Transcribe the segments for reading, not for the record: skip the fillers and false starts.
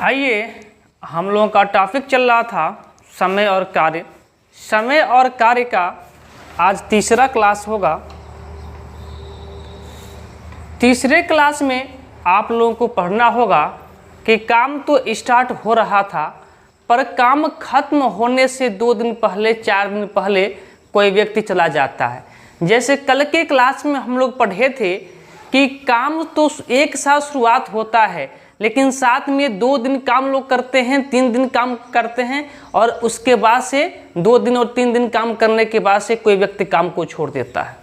आइए, हम लोगों का टॉपिक चल रहा था समय और कार्य। समय और कार्य का आज तीसरा क्लास होगा। तीसरे क्लास में आप लोगों को पढ़ना होगा कि काम तो स्टार्ट हो रहा था, पर काम खत्म होने से 2 दिन पहले 4 दिन पहले कोई व्यक्ति चला जाता है। जैसे कल के क्लास में हम लोग पढ़े थे कि काम तो एक साथ शुरुआत होता है, लेकिन साथ में 2 दिन काम लोग करते हैं, 3 दिन काम करते हैं, और उसके बाद से 2 दिन और 3 दिन काम करने के बाद से कोई व्यक्ति काम को छोड़ देता है।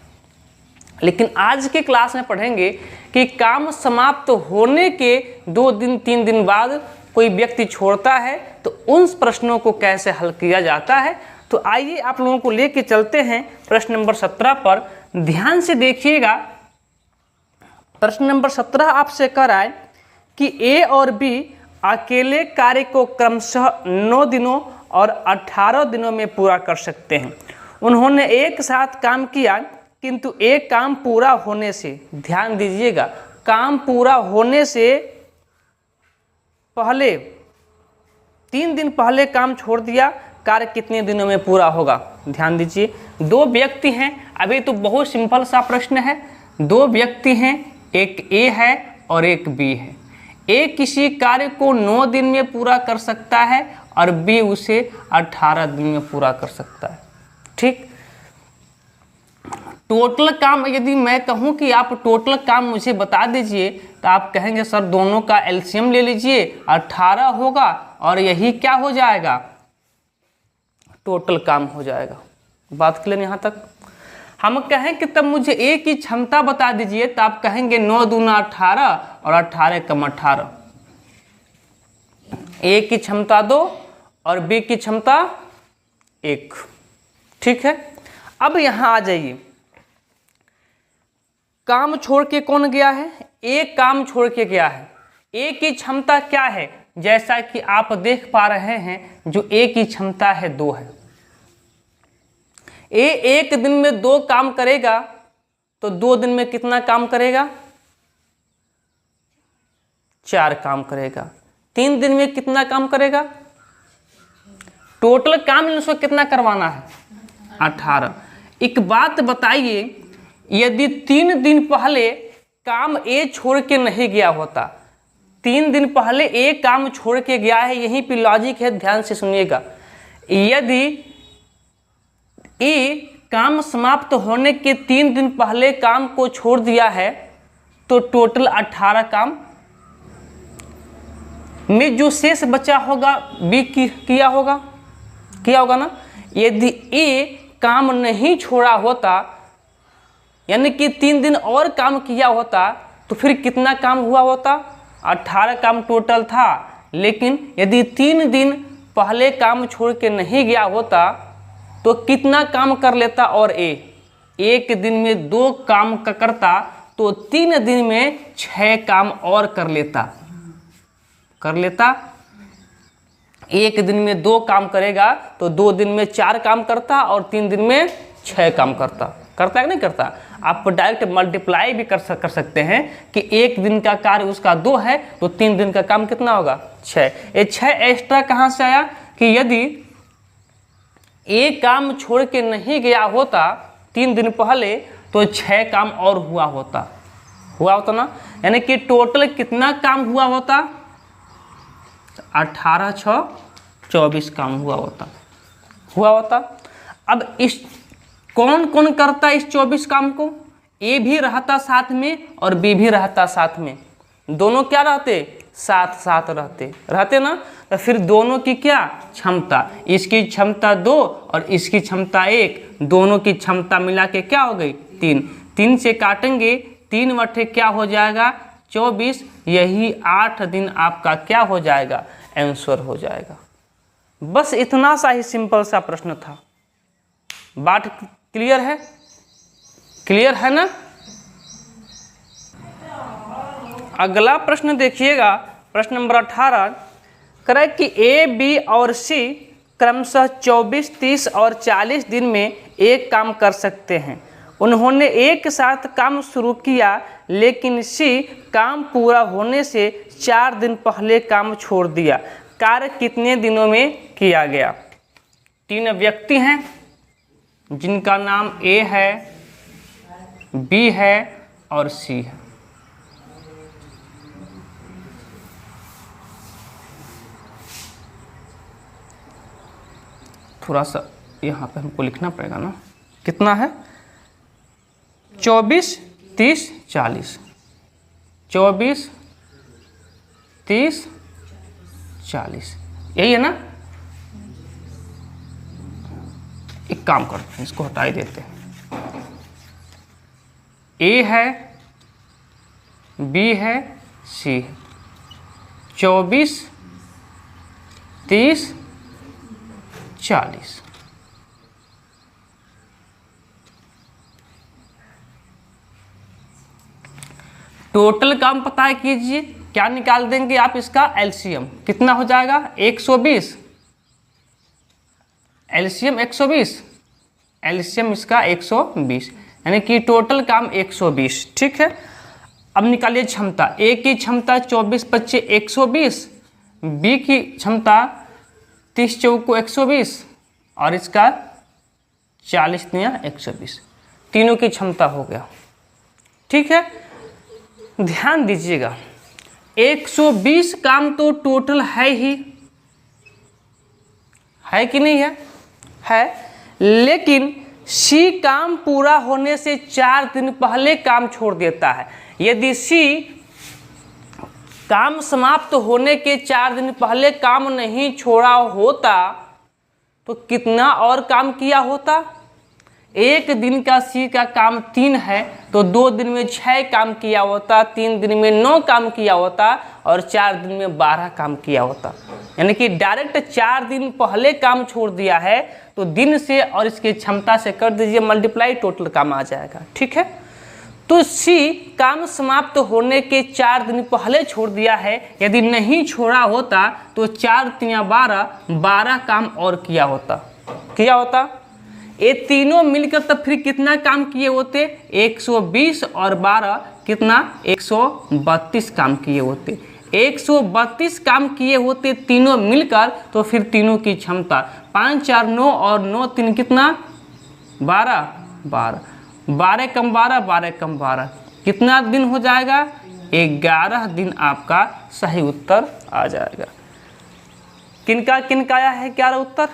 लेकिन आज के क्लास में पढ़ेंगे कि काम समाप्त होने के 2 दिन 3 दिन बाद कोई व्यक्ति छोड़ता है, तो उन प्रश्नों को कैसे हल किया जाता है। तो आइए आप लोगों को लेके चलते हैं प्रश्न नंबर 17 पर। ध्यान से देखिएगा। प्रश्न नंबर 17 आपसे कह रहा है कि ए और बी अकेले कार्य को क्रमशः 9 दिनों और 18 दिनों में पूरा कर सकते हैं। उन्होंने एक साथ काम किया, किंतु एक काम पूरा होने से, ध्यान दीजिएगा, काम पूरा होने से पहले 3 दिन पहले काम छोड़ दिया। कार्य कितने दिनों में पूरा होगा? ध्यान दीजिए, 2 व्यक्ति हैं। अभी तो बहुत सिंपल सा प्रश्न है। 2 व्यक्ति हैं, एक ए है और एक बी है। ए किसी कार्य को 9 दिन में पूरा कर सकता है और बी उसे 18 दिन में पूरा कर सकता है। ठीक, टोटल काम यदि मैं कहूं कि आप टोटल काम मुझे बता दीजिए, तो आप कहेंगे सर दोनों का एलसीएम ले लीजिए, 18 होगा और यही क्या हो जाएगा, टोटल काम हो जाएगा। बात क्लियर यहाँ तक? हम कहें कि तब मुझे ए की क्षमता बता दीजिए, तो आप कहेंगे 9 दूना 18 और 18 कम 18। ए की क्षमता 2 और बी की क्षमता 1। ठीक है, अब यहाँ आ जाइए। काम छोड़ के कौन गया है? ए काम छोड़ के गया है। ए की क्षमता क्या है? जैसा कि आप देख पा रहे हैं, जो ए की क्षमता है 2 है। ए 1 दिन में 2 काम करेगा, तो 2 दिन में कितना काम करेगा? 4 काम करेगा। 3 दिन में कितना काम करेगा? टोटल काम इसको कितना करवाना है? 18। एक बात बताइए, यदि 3 दिन पहले काम ए छोड़ के नहीं गया होता, 3 दिन पहले ए काम छोड़ के गया है, यहीं पे लॉजिक है, ध्यान से सुनिएगा। यदि ए काम समाप्त होने के 3 दिन पहले काम को छोड़ दिया है, तो टोटल 18 काम में जो शेष बचा होगा बी किया होगा ना। यदि ए काम नहीं छोड़ा होता, यानी कि 3 दिन और काम किया होता, तो फिर कितना काम हुआ होता? 18 काम टोटल था। लेकिन यदि 3 दिन पहले काम छोड़ के नहीं गया होता, तो कितना काम कर लेता? और ए 1 दिन में 2 काम का करता, तो 3 दिन में 6 काम और कर लेता। 1 दिन में 2 काम करेगा, तो 2 दिन में 4 काम करता और 3 दिन में 6 काम करता है कि नहीं करता? आप डायरेक्ट मल्टीप्लाई भी कर सकते हैं कि 1 दिन का कार्य उसका 2 है, तो 3 दिन का काम कितना होगा? 6। ये 6 एक्स्ट्रा कहाँ से आया? कि यदि ए काम छोड़ के नहीं गया होता 3 दिन पहले, तो 6 काम और हुआ होता ना। यानी कि टोटल कितना काम हुआ होता? 18 6 24 काम हुआ होता। अब इस कौन कौन करता इस 24 काम को? ए भी रहता साथ में और बी भी रहता साथ में। दोनों क्या रहते? साथ रहते ना। तो फिर दोनों की क्या क्षमता? इसकी क्षमता 2 और इसकी क्षमता 1, दोनों की क्षमता मिला के क्या हो गई? 3। 3 से काटेंगे, 3 बटे क्या हो जाएगा? 24। यही 8 दिन आपका क्या हो जाएगा? आंसर हो जाएगा। बस इतना सा ही सिंपल सा प्रश्न था। बात क्लियर है? क्लियर है ना? अगला प्रश्न देखिएगा, प्रश्न नंबर 18 करे कि ए बी और सी क्रमशः 24 30 और 40 दिन में एक काम कर सकते हैं। उन्होंने एक साथ काम शुरू किया, लेकिन सी काम पूरा होने से 4 दिन पहले काम छोड़ दिया। कार्य कितने दिनों में किया गया? 3 व्यक्ति हैं जिनका नाम ए है, बी है और सी है। थोड़ा सा यहाँ पे हमको लिखना पड़ेगा ना, कितना है? 24, 30, 40। 24, 30, 40 यही है ना? एक काम करते हैं, इसको हटा ही देते हैं। ए है, बी है, सी है। 24, 30, 40। टोटल काम पता कीजिए, क्या निकाल देंगे आप? इसका एलसीएम कितना हो जाएगा? 120। एलसीएम 120, एलसीएम इसका 120, यानी कि टोटल काम 120। ठीक है, अब निकालिए क्षमता। ए की क्षमता 24 × 25 120, बी की क्षमता 30 × 4 120 और इसका 40 × 120। तीनों की क्षमता हो गया। ठीक है, ध्यान दीजिएगा 120 काम तो टोटल है ही, है कि नहीं है? है, लेकिन सी काम पूरा होने से 4 दिन पहले काम छोड़ देता है। यदि सी काम समाप्त होने के 4 दिन पहले काम नहीं छोड़ा होता तो कितना और काम किया होता? एक दिन का सी का काम 3 है तो 2 दिन में 6 काम किया होता, 3 दिन में 9 काम किया होता और 4 दिन में 12 काम किया होता। यानी कि डायरेक्ट 4 दिन पहले काम छोड़ दिया है तो दिन से और इसकी क्षमता से कर दीजिए मल्टीप्लाई, टोटल काम आ जाएगा। ठीक है, तो सी काम समाप्त होने के 4 दिन पहले छोड़ दिया है। यदि नहीं छोड़ा होता तो 4 × 12 काम और किया होता। ये तीनों मिलकर तब फिर कितना काम किए होते? 120 और 12 कितना? 132 काम किए होते। 132 काम किए होते तीनों मिलकर, तो फिर तीनों की क्षमता 5 4 9 और 9 3 कितना? 12 12 12 कम 12 12 कम 12 कितना दिन हो जाएगा? 11 दिन आपका सही उत्तर आ जाएगा। किनका आया है 11 उत्तर?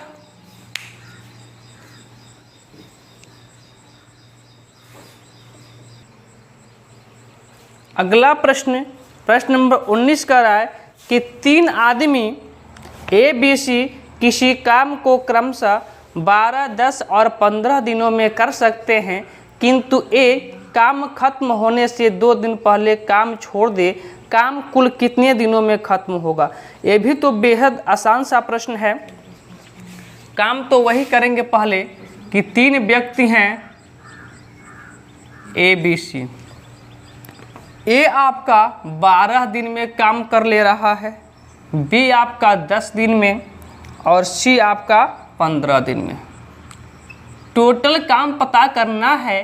अगला प्रश्न नंबर 19 का रहा है कि 3 आदमी ए बी सी किसी काम को क्रमशः 12, 10 और 15 दिनों में कर सकते हैं, किंतु ए काम खत्म होने से 2 दिन पहले काम छोड़ दे। काम कुल कितने दिनों में खत्म होगा? ये भी तो बेहद आसान सा प्रश्न है। काम तो वही करेंगे पहले कि 3 व्यक्ति हैं ए बी सी। ए आपका 12 दिन में काम कर ले रहा है, बी आपका 10 दिन में और सी आपका 15 दिन में। टोटल काम पता करना है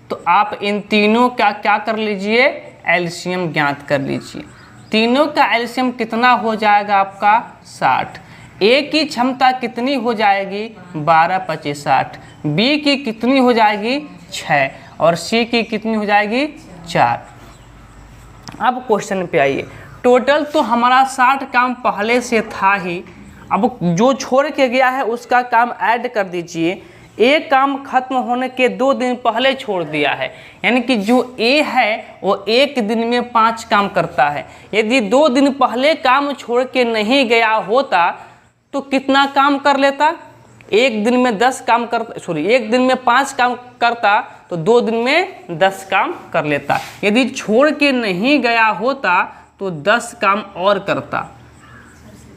तो आप इन तीनों का क्या कर लीजिए? एलसीएम ज्ञात कर लीजिए। तीनों का एलसीएम कितना हो जाएगा आपका? 60। ए की क्षमता कितनी हो जाएगी? 12 × 25 60। बी की कितनी हो जाएगी? 6 और सी की कितनी हो जाएगी? 4। अब क्वेश्चन पे आइए। टोटल तो हमारा 60 काम पहले से था ही, अब जो छोड़ के गया है उसका काम ऐड कर दीजिए। एक काम खत्म होने के 2 दिन पहले छोड़ दिया है, यानी कि जो ए है वो 1 दिन में 5 काम करता है। यदि 2 दिन पहले काम छोड़ के नहीं गया होता तो कितना काम कर लेता? 1 दिन में 10 काम करता, सॉरी 1 दिन में 5 काम करता तो 2 दिन में 10 काम कर लेता। यदि छोड़ के नहीं गया होता तो 10 काम और करता,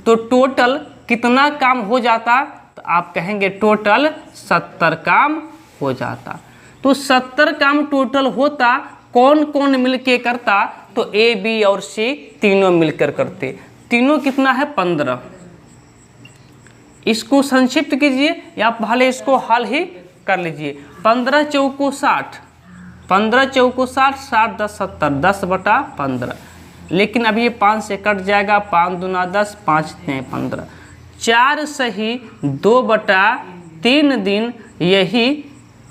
तो टोटल कितना काम हो जाता? तो आप कहेंगे टोटल 70 काम हो जाता। तो 70 काम टोटल होता। कौन कौन मिलके करता? तो ए बी और सी तीनों मिलकर करते। तीनों कितना है? 15। इसको संक्षिप्त कीजिए या पहले इसको हल ही कर लीजिए। 15 × 4 = 60, 15 चौको 60, 60 10 70, 10/15। लेकिन अब ये 5 से कट जाएगा, 5 दूना 10, 5 3 15, 4 सही 2/3 दिन, यही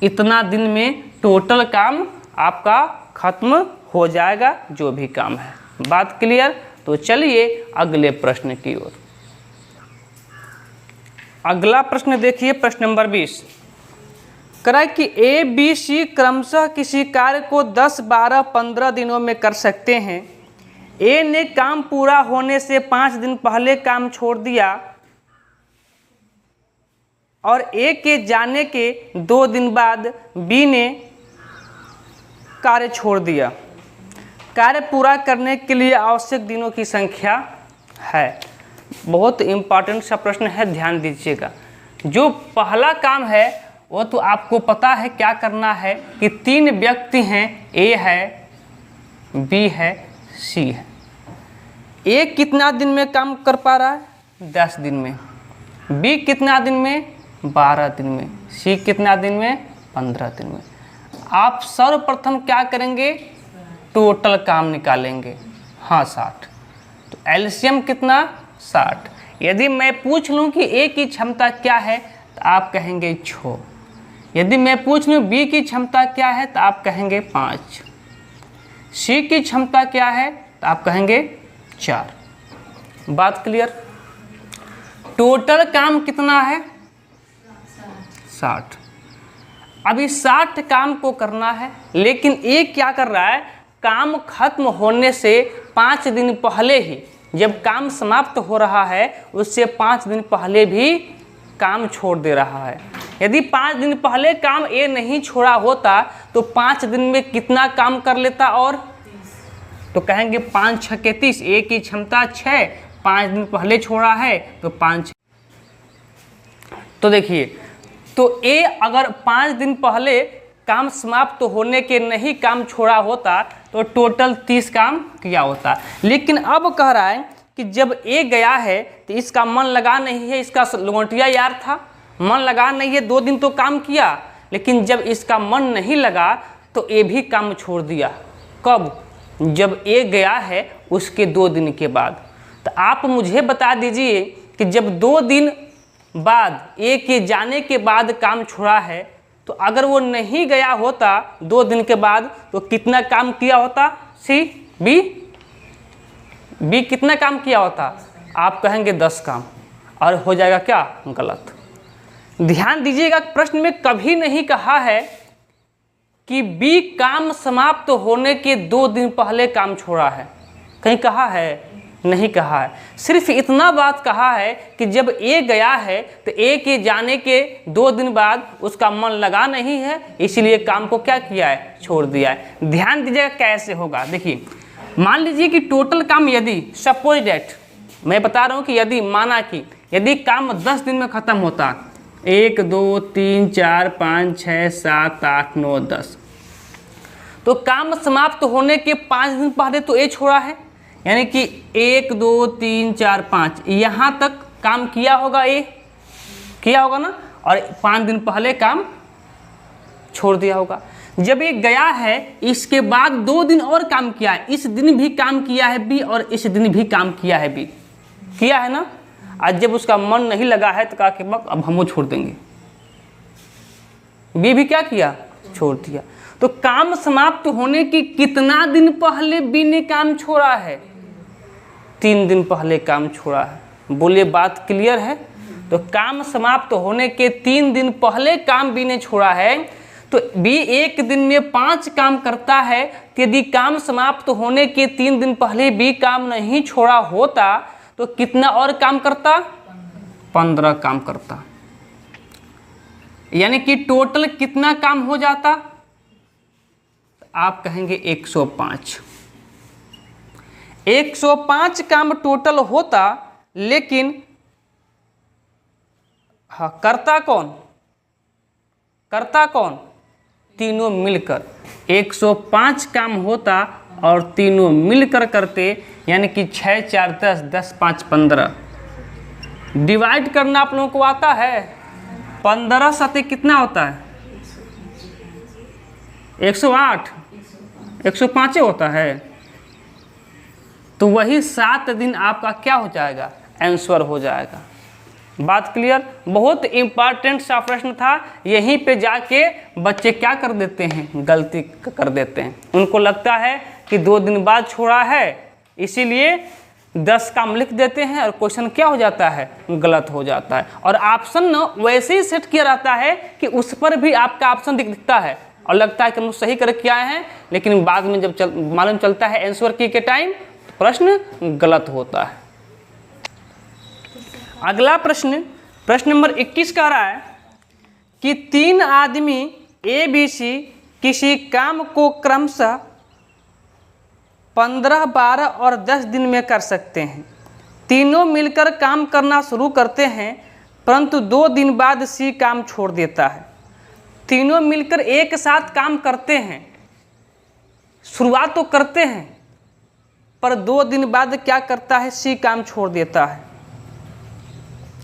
इतना दिन में टोटल काम आपका खत्म हो जाएगा, जो भी काम है। बात क्लियर? तो चलिए अगले प्रश्न की ओर। अगला प्रश्न देखिए, प्रश्न नंबर 20। करा कि ए बी सी क्रमशः किसी कार्य को 10, 12, 15 दिनों में कर सकते हैं। ए ने काम पूरा होने से 5 दिन पहले काम छोड़ दिया और ए के जाने के 2 दिन बाद बी ने कार्य छोड़ दिया। कार्य पूरा करने के लिए आवश्यक दिनों की संख्या है। बहुत इम्पॉर्टेंट सा प्रश्न है, ध्यान दीजिएगा। जो पहला काम है वो तो आपको पता है क्या करना है कि 3 व्यक्ति हैं, ए है, बी है, सी है। ए कितना दिन में काम कर पा रहा है? 10 दिन में। बी कितना दिन में? 12 दिन में। सी कितना दिन में? 15 दिन में। आप सर्वप्रथम क्या करेंगे? टोटल काम निकालेंगे। हाँ 60। तो एलसीएम कितना? 60। यदि मैं पूछ लूँ कि ए की क्षमता क्या है तो आप कहेंगे 6। यदि मैं पूछ लूँ बी की क्षमता क्या है तो आप कहेंगे 5। सी की क्षमता क्या है तो आप कहेंगे 4। बात क्लियर? टोटल काम कितना है? 60। अभी 60 काम को करना है, लेकिन ए क्या कर रहा है? काम खत्म होने से 5 दिन पहले ही, जब काम समाप्त हो रहा है उससे 5 दिन पहले भी काम छोड़ दे रहा है। यदि 5 दिन पहले काम ए नहीं छोड़ा होता तो 5 दिन में कितना काम कर लेता? और तो कहेंगे 5 6 के 30। ए की क्षमता 6, 5 दिन पहले छोड़ा है तो 5। तो देखिए, तो ए अगर 5 दिन पहले काम समाप्त होने के नहीं काम छोड़ा होता तो टोटल 30 काम किया होता। लेकिन अब कह रहा है कि जब ए गया है तो इसका मन लगा नहीं है, इसका लंगोटिया यार था, मन लगा नहीं है, 2 दिन तो काम किया, लेकिन जब इसका मन नहीं लगा तो ए भी काम छोड़ दिया। कब? जब ए गया है उसके 2 दिन के बाद। तो आप मुझे बता दीजिए कि जब 2 दिन बाद ए के जाने के बाद काम छोड़ा है, तो अगर वो नहीं गया होता 2 दिन के बाद तो कितना काम किया होता? C B? बी कितना काम किया होता? आप कहेंगे 10 काम, और हो जाएगा क्या? गलत। ध्यान दीजिएगा, प्रश्न में कभी नहीं कहा है कि बी काम समाप्त होने के 2 दिन पहले काम छोड़ा है। कहीं कहा है? नहीं कहा है। सिर्फ इतना बात कहा है कि जब ए गया है तो ए के जाने के 2 दिन बाद उसका मन लगा नहीं है, इसीलिए काम को क्या किया है? छोड़ दिया है। ध्यान दीजिएगा कैसे होगा। देखिए, मान लीजिए कि टोटल काम, यदि सपोज डेट, मैं बता रहा हूँ कि यदि माना कि यदि काम 10 दिन में ख़त्म होता, 1 2 3 4 5 6 7 8 9 10, तो काम समाप्त होने के 5 दिन पहले तो ए छोड़ा है, यानी कि 1 2 3 4 5 यहाँ तक काम किया होगा, ए किया होगा ना, और 5 दिन पहले काम छोड़ दिया होगा। जब ये गया है इसके बाद 2 दिन और काम किया है, इस दिन भी काम किया है बी और इस दिन भी काम किया है बी, किया है ना। आज जब उसका मन नहीं लगा है तो कहा कि अब हम वो छोड़ देंगे, बी भी क्या किया? छोड़ दिया। तो काम समाप्त होने की कितना दिन पहले बी ने काम छोड़ा है? 3 दिन पहले काम छोड़ा है। बोलिए बात क्लियर है? तो काम समाप्त होने के 3 दिन पहले काम बी ने छोड़ा है। तो बी 1 दिन में 5 काम करता है, तो यदि काम समाप्त होने के 3 दिन पहले बी काम नहीं छोड़ा होता तो कितना और काम करता? 15 काम करता। यानी कि टोटल कितना काम हो जाता? आप कहेंगे 105। 105 काम टोटल होता, लेकिन हाँ, करता कौन? करता कौन? तीनों मिलकर 105 काम होता और तीनों मिलकर करते, यानी कि 6 4 10 10 5 15। डिवाइड करना आप लोगों को आता है? 15 सते कितना होता है? 108 105 होता है, तो वही 7 दिन आपका क्या हो जाएगा, आंसर हो जाएगा। बात क्लियर। बहुत इम्पॉर्टेंट सा प्रश्न था, यहीं पे जाके बच्चे क्या कर देते हैं, गलती कर देते हैं। उनको लगता है कि 2 दिन बाद छोड़ा है, इसीलिए 10 काम लिख देते हैं और क्वेश्चन क्या हो जाता है, गलत हो जाता है। और ऑप्शन न वैसे ही सेट किया रहता है कि उस पर भी आपका ऑप्शन दिखता है और लगता है कि हम लोग सही करके आए हैं, लेकिन बाद में जब मालूम चलता है आंसर की के टाइम, प्रश्न गलत होता है। अगला प्रश्न नंबर 21 कह रहा है कि 3 आदमी ABC किसी काम को क्रमशः 15, 12 और 10 दिन में कर सकते हैं। तीनों मिलकर काम करना शुरू करते हैं, परंतु 2 दिन बाद C काम छोड़ देता है। तीनों मिलकर एक साथ काम करते हैं, शुरुआत तो करते हैं, पर 2 दिन बाद क्या करता है, C काम छोड़ देता है,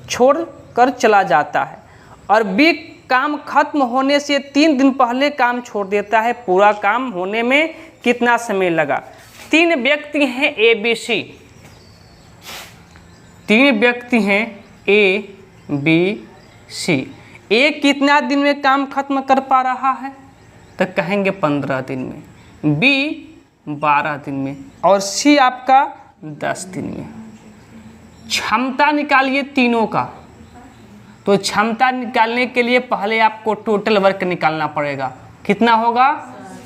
छोड़ कर चला जाता है। और B काम खत्म होने से 3 दिन पहले काम छोड़ देता है। पूरा काम होने में कितना समय लगा? 3 व्यक्ति हैं ABC, 3 व्यक्ति हैं ABC। A कितना दिन में काम खत्म कर पा रहा है, तो कहेंगे 15 दिन में, B 12 दिन में और C आपका 10 दिन में। क्षमता निकालिए तीनों का, तो क्षमता निकालने के लिए पहले आपको टोटल वर्क निकालना पड़ेगा। कितना होगा?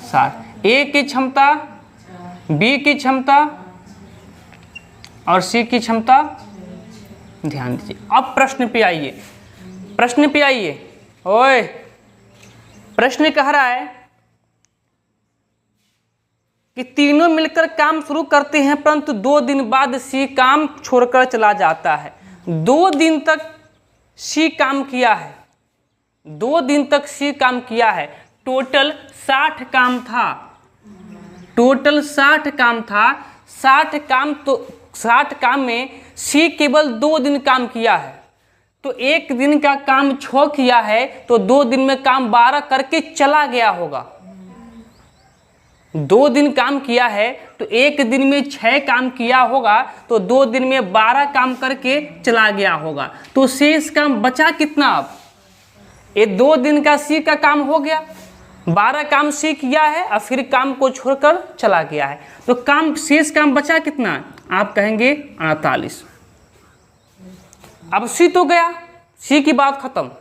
60। A की क्षमता, B की क्षमता और C की क्षमता। ध्यान दीजिए। अब प्रश्न पे आइए, प्रश्न पे आइए। ओए, प्रश्न कह रहा है कि तीनों मिलकर काम शुरू करते हैं, परंतु 2 दिन बाद C काम छोड़कर चला जाता है। 2 दिन तक C काम किया है, 2 दिन तक C काम किया है। टोटल 60 काम था, टोटल 60 काम था। 60 काम में C केवल 2 दिन काम किया है, तो 1 दिन का काम 6 किया है, तो 2 दिन में काम 12 करके चला गया होगा। 2 दिन काम किया है तो 1 दिन में 6 काम किया होगा, तो 2 दिन में 12 काम करके चला गया होगा। तो शेष काम बचा कितना? अब ये 2 दिन का C का काम हो गया, 12 काम C किया है और फिर काम को छोड़कर चला गया है, तो काम शेष काम बचा कितना? आप कहेंगे 48। अब C तो गया, C की बात खत्म।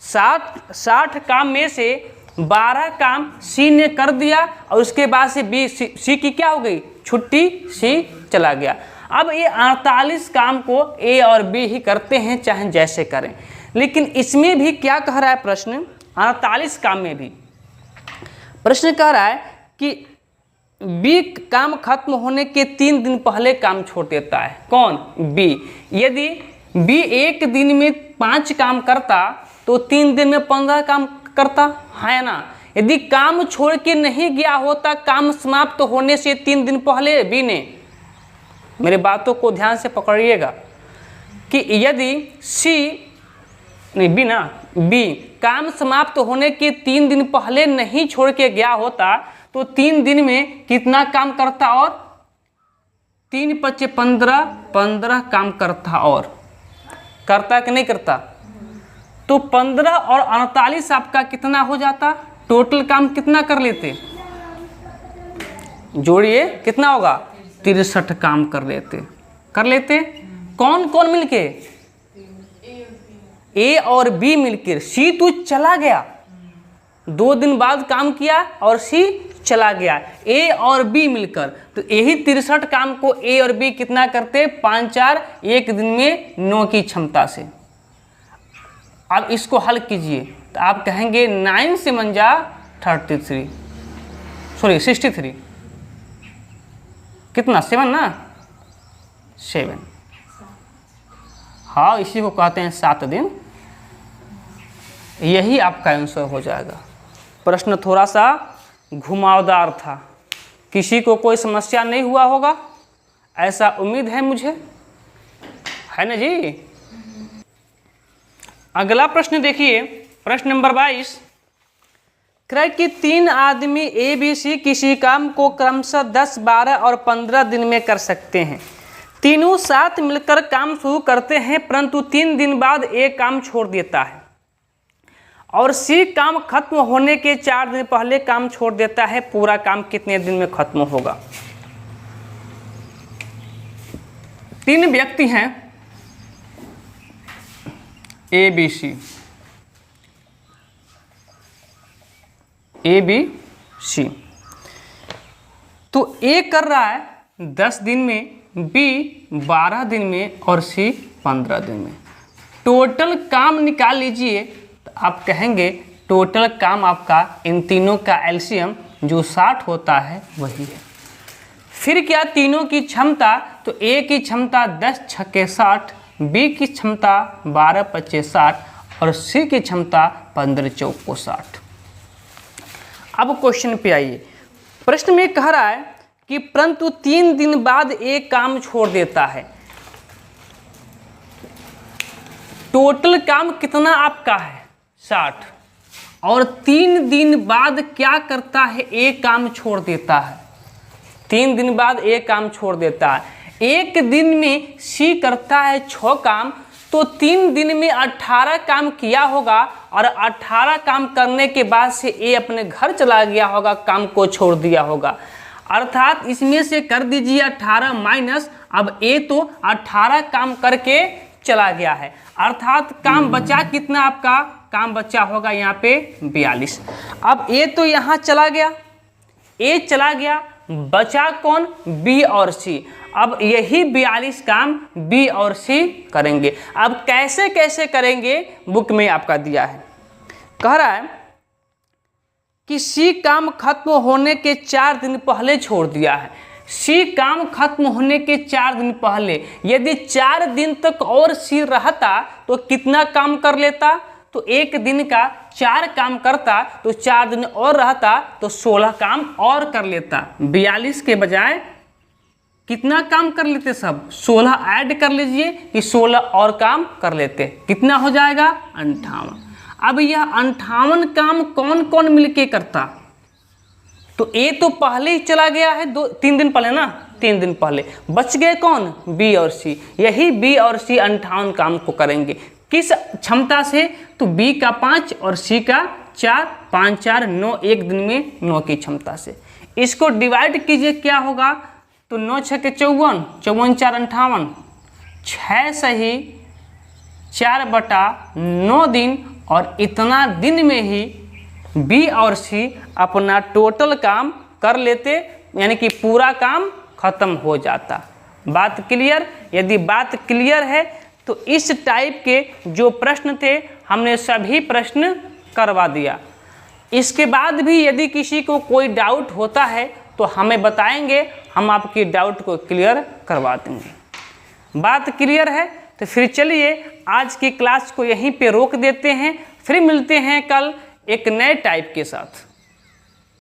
60 काम में से 12 काम C ने कर दिया और उसके बाद से C की क्या हो गई? छुट्टी, C चला गया। अब ये 48 काम को A और B ही करते हैं, चाहे जैसे करें। लेकिन इसमें भी क्या कह रहा है प्रश्न? 48 काम में भी प्रश्न कह रहा है कि B काम खत्म होने के 3 दिन पहले काम छोड़ देता है। कौन? B। यदि B 1 दिन में 5 काम करता तो 3 दिन में 15 काम करता है ना। यदि काम छोड़ के नहीं गया होता, काम समाप्त होने से 3 दिन पहले B ने, मेरे बातों को ध्यान से पकड़िएगा, कि यदि B काम समाप्त होने के 3 दिन पहले नहीं छोड़ के गया होता, तो 3 दिन में कितना काम करता? और 3 × 5 = 15 काम करता। और करता कि नहीं करता? तो 15 और 48 आपका कितना हो जाता? टोटल काम कितना कर लेते? जोड़िए, कितना होगा? 63 काम कर लेते। कौन कौन मिलके? A और B मिलकर। C तो चला गया, 2 दिन बाद काम किया और C चला गया। A और B मिलकर, तो यही 63 काम को A और B कितना करते? 5 × 4 1 दिन में 9 की क्षमता से। अब इसको हल कीजिए तो आप कहेंगे 9 × 7 = 63। कितना? 7 ना? 7। हाँ, इसी को कहते हैं 7 दिन। यही आपका आंसर हो जाएगा। प्रश्न थोड़ा सा घुमावदार था, किसी को कोई समस्या नहीं हुआ होगा, ऐसा उम्मीद है मुझे, है ना जी। अगला प्रश्न देखिए, प्रश्न नंबर 22 कह रहा है कि 3 आदमी ABC किसी काम को क्रमशः 10, 12 और 15 दिन में कर सकते हैं। तीनों साथ मिलकर काम शुरू करते हैं, परंतु 3 दिन बाद A काम छोड़ देता है और C काम खत्म होने के 4 दिन पहले काम छोड़ देता है। पूरा काम कितने दिन में खत्म होगा? 3 व्यक्ति हैं ABC तो A कर रहा है 10 दिन में, B 12 दिन में और C 15 दिन में। टोटल काम निकाल लीजिए तो आप कहेंगे टोटल काम आपका इन तीनों का एलसीएम जो 60 होता है वही है। फिर क्या तीनों की क्षमता, तो A की क्षमता 10 छक्के 60, B की क्षमता 12 पच्चे 60 और C की क्षमता 15 चौको 60। अब क्वेश्चन पे आइए। प्रश्न में कह रहा है कि परंतु 3 दिन बाद A काम छोड़ देता है। टोटल काम कितना आपका है? 60। और 3 दिन बाद क्या करता है? A काम छोड़ देता है। 3 दिन बाद A काम छोड़ देता है। एक दिन में C करता है 6 काम, तो 3 दिन में 18 काम किया होगा और 18 काम करने के बाद से A अपने घर चला गया होगा, काम को छोड़ दिया होगा। अर्थात इसमें से कर दीजिए 18 माइनस, अब A तो 18 काम करके चला गया है, अर्थात काम बचा कितना आपका? काम बचा होगा यहाँ पे 42। अब A तो यहाँ चला गया, A चला गया, बचा कौन? B और C। अब यही 42 काम B और C करेंगे। अब कैसे कैसे करेंगे बुक में आपका दिया है। कह रहा है कि C काम खत्म होने के 4 दिन पहले छोड़ दिया है। C काम खत्म होने के 4 दिन पहले, यदि 4 दिन तक और C रहता तो कितना काम कर लेता? तो एक दिन का 4 काम करता, तो 4 दिन और रहता तो 16 काम और कर लेता। 42 के बजाय कितना काम कर लेते? सब 16 ऐड कर लीजिए कि 16 और काम कर लेते। कितना हो जाएगा? 58। अब यह 58 काम कौन कौन मिलके करता? तो A तो पहले ही चला गया है, 3 दिन पहले ना, 3 दिन पहले। बच गए कौन? B और C। यही B और C 58 काम को करेंगे। किस क्षमता से? तो B का 5 और C का 4, 5 4 9, एक दिन में 9 की क्षमता से। इसको डिवाइड कीजिए, क्या होगा? तो 9 छक्के 54, 54 4 58, 6 सही 4/9 दिन, और इतना दिन में ही B और C अपना टोटल काम कर लेते, यानी कि पूरा काम खत्म हो जाता। बात क्लियर? यदि बात क्लियर है तो इस टाइप के जो प्रश्न थे हमने सभी प्रश्न करवा दिया। इसके बाद भी यदि किसी को कोई डाउट होता है तो हमें बताएंगे, हम आपकी डाउट को क्लियर करवा देंगे। बात क्लियर है? तो फिर चलिए आज की क्लास को यहीं पे रोक देते हैं, फिर मिलते हैं कल एक नए टाइप के साथ।